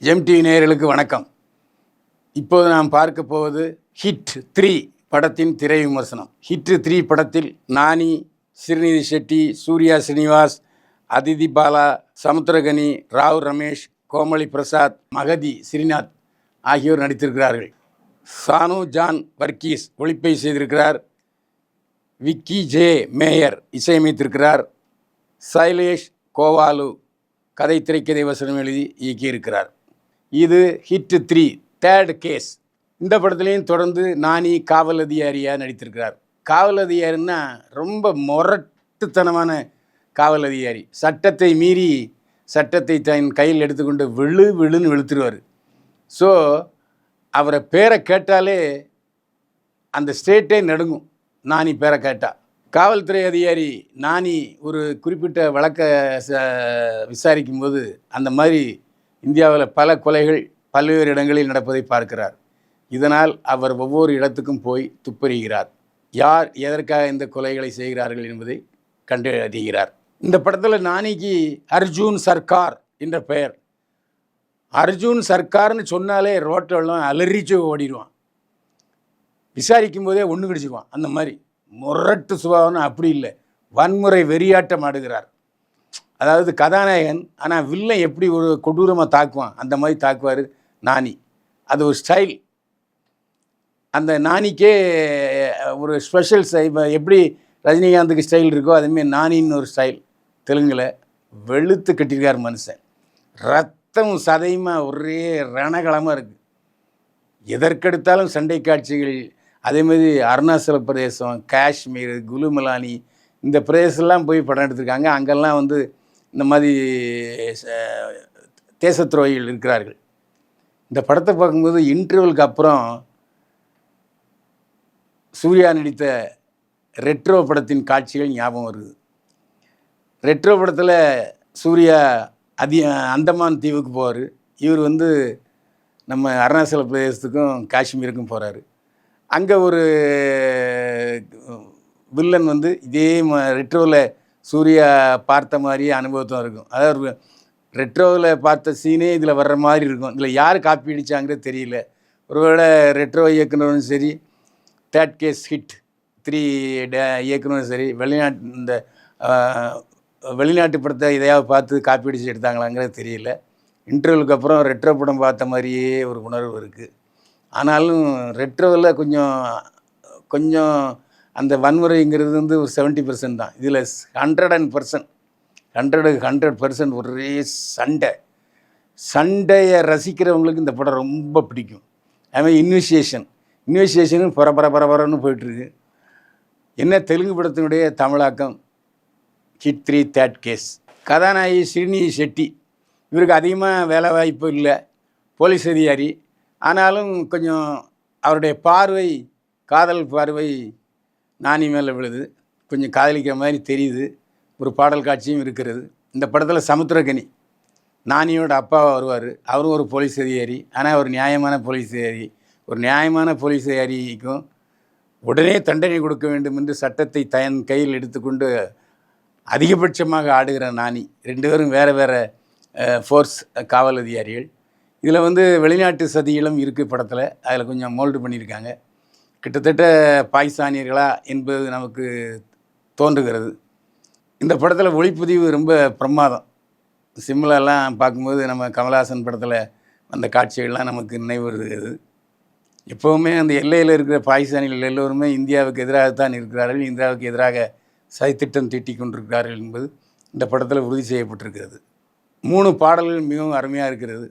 MTV நேயர்களுக்கு வணக்கம். இப்போது நாம் பார்க்க போவது ஹிட் 3 படத்தின் திரை விமர்சனம். ஹிட் 3 படத்தில் நானி, ஸ்ரீநிதி ஷெட்டி, சூர்யா ஸ்ரீனிவாஸ், அதிதி பாலா, சமுத்திரகனி, ராவ் ரமேஷ், கோமளி பிரசாத், மகதி ஸ்ரீநாத் ஆகியோர் நடித்திருக்கிறார்கள். சானு ஜான் வர்கீஸ் ஒளிப்பை செய்திருக்கிறார். விக்கி ஜே மேயர் இசையமைத்திருக்கிறார். சைலேஷ் கோவாலு கதை திரைக்கதை வசனம் எழுதி இயக்கியிருக்கிறார். இது ஹிட் 3 தேர்ட் கேஸ். இந்த படத்துலேயும் தொடர்ந்து நானி காவல் அதிகாரியாக நடித்திருக்கிறார். காவல் அதிகாரின்னா ரொம்ப முரட்டுத்தனமான காவல் அதிகாரி. சட்டத்தை மீறி சட்டத்தை தன் கையில் எடுத்துக்கொண்டு விழுன்னு வெளுத்துருவார். ஸோ அவரை பேரை கேட்டாலே அந்த ஸ்டேட்டே நடுங்கும். நானி பேரை கேட்டால் காவல்துறை அதிகாரி நானி ஒரு குறிப்பிட்ட வழக்கை விசாரிக்கும்போது அந்த மாதிரி இந்தியாவில் பல கொலைகள் பல்வேறு இடங்களில் நடப்பதை பார்க்கிறார். இதனால் அவர் ஒவ்வொரு இடத்துக்கும் போய் துப்பறிகிறார். யார் எதற்காக இந்த கொலைகளை செய்கிறார்கள் என்பதை கண்டறிகிறார். இந்த படத்தில் நானிக்கு அர்ஜுன் சர்க்கார் என்ற பெயர். அர்ஜுன் சர்க்கார்னு சொன்னாலே ரோட்டெல்லாம் அலறிச்சு ஓடிடுவான். விசாரிக்கும் போதே ஒன்று கிடிச்சிடுவான். அந்த மாதிரி முரட்டு சுபாவம்னு அப்படி இல்லை, வன்முறை வெறியாட்டம் ஆடுகிறார். அதாவது கதாநாயகன், ஆனால் வில்லன் எப்படி ஒரு கொடூரமாக தாக்குவான் அந்த மாதிரி தாக்குவார் நானி. அது ஒரு ஸ்டைல். அந்த நானிக்கே ஒரு ஸ்பெஷல் எப்படி ரஜினிகாந்துக்கு ஸ்டைல் இருக்கோ அதுமாரி நானின்னு ஒரு ஸ்டைல். தெலுங்கில் வெளுத்து கட்டியிருக்கார் மனுஷன். ரத்தம் சதையுமாக ஒரே ரணகலமாக இருக்குது. எதற்கெடுத்தாலும் சண்டை காட்சிகள். அதேமாதிரி அருணாச்சல பிரதேசம், காஷ்மீர், குலுமலானி இந்த பிரதேசம்லாம் போய் படம் எடுத்திருக்காங்க. அங்கெல்லாம் வந்து இந்த மாதிரி தேச துரோகிகள் இருக்கிறார்கள். இந்த படத்தை பார்க்கும்போது இன்டர்வலுக்கு அப்புறம் சூர்யா நடித்த ரெட்ரோ படத்தின் காட்சிகள் ஞாபகம் வருது. ரெட்ரோ படத்தில் சூர்யா அந்தமான் தீவுக்கு போவார். இவர் வந்து நம்ம அருணாச்சல பிரதேசத்துக்கும் காஷ்மீருக்கும் போகிறாரு. அங்கே ஒரு வில்லன் வந்து இதே ரெட்ரோவில் சூர்யா பார்த்த மாதிரியே அனுபவத்தும் இருக்கும். அதாவது ரெட்ரோவில் பார்த்த சீனே இதில் வர்ற மாதிரி இருக்கும். இதில் யார் காப்பி அடித்தாங்கிறது தெரியல. ஒருவேளை ரெட்ரோ இயக்குனரும் சரி, தேர்ட் கேஸ் ஹிட் 3 இயக்குனரும் சரி, வெளிநாட்டு படத்தை இதையாவது பார்த்து காப்பி அடித்து எடுத்தாங்களாங்கிறது தெரியல. இன்டர்வலுக்கு அப்புறம் ரெட்ரோ படம் பார்த்த மாதிரியே ஒரு உணர்வு இருக்குது. ஆனாலும் ரெட்ரோவில் கொஞ்சம் அந்த வன்முறைங்கிறது வந்து ஒரு 70% தான். இதில் 100% ஒரே சண்டையை ரசிக்கிறவங்களுக்கு இந்த படம் ரொம்ப பிடிக்கும். அதுமாதிரி இன்வெஸ்டிகேஷனும் பரபரன்னு போயிட்டுருக்கு. என்ன தெலுங்கு படத்தினுடைய தமிழாக்கம் ஹிட் 3 தேர்ட் கேஸ். கதாநாயகி ஸ்ரீநிதி ஷெட்டி. இவருக்கு அதிகமாக வேலை வாய்ப்பு இல்லை, போலீஸ் அதிகாரி. ஆனாலும் கொஞ்சம் அவருடைய பார்வை, காதல் பார்வை நானி மேலே விழுது. கொஞ்சம் காதலிக்கிற மாதிரி தெரியுது. ஒரு பாடல் காட்சியும் இருக்கிறது. இந்த படத்தில் சமுத்திரகனி நானியோட அப்பாவாக வருவார். அவரும் ஒரு போலீஸ் அதிகாரி. ஆனால் ஒரு நியாயமான போலீஸ் அதிகாரி. ஒரு நியாயமான போலீஸ் அதிகாரிக்கும் உடனே தண்டனை கொடுக்க வேண்டும் என்று சட்டத்தை தன் கையில் எடுத்துக்கொண்டு அதிகபட்சமாக ஆடுகிற நானி. 2 பேரும் வேறு ஃபோர்ஸ் காவல் அதிகாரிகள். இதில் வந்து வெளிநாட்டு சதிகளும் இருக்குது படத்தில். அதில் கொஞ்சம் மோல்டு பண்ணியிருக்காங்க. கிட்டத்தட்ட பாகிஸ்தானியர்களா என்பது நமக்கு தோன்றுகிறது. இந்த படத்தில் ஒளிப்பதிவு ரொம்ப பிரமாதம். சிம்லாலாம் பார்க்கும்போது நம்ம கமல்ஹாசன் படத்தில் அந்த காட்சிகள்லாம் நமக்கு நினைவு வருகிறது. எப்போவுமே அந்த எல்லையில் இருக்கிற பாகிஸ்தானிகள் எல்லோருமே இந்தியாவுக்கு எதிராகத்தான் இருக்கிறார்கள். இந்தியாவுக்கு எதிராக சதித்திட்டம் தீட்டி கொண்டிருக்கிறார்கள் என்பது இந்த படத்தில் உறுதி செய்யப்பட்டிருக்கிறது. 3 பாடல்கள் மிகவும் அருமையாக இருக்கிறது.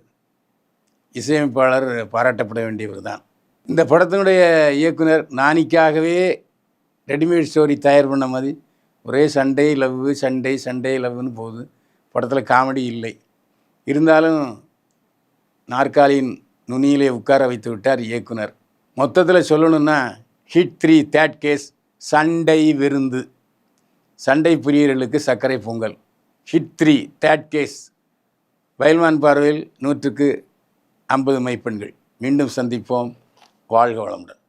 இசையமைப்பாளர் பாராட்டப்பட வேண்டியவர் தான். இந்த படத்தினுடைய இயக்குனர் நானிக்காகவே ரெடிமேட் ஸ்டோரி தயார் பண்ண மாதிரி ஒரே சண்டே லவ்னு போகுது. படத்தில் காமெடி இல்லை. இருந்தாலும் நாற்காலியின் நுனியிலே உட்கார வைத்து விட்டார் இயக்குனர். மொத்தத்தில் சொல்லணுன்னா ஹிட் 3 தேர்ட் கேஸ் சண்டை விருந்து. சண்டை பிரியர்களுக்கு சர்க்கரை பொங்கல். Hit 3 third case. வயல்வான் பார்வையில் 100க்கு 50 மைப்பெண்கள். மீண்டும் சந்திப்போம். வாழ்க வளமுடன்.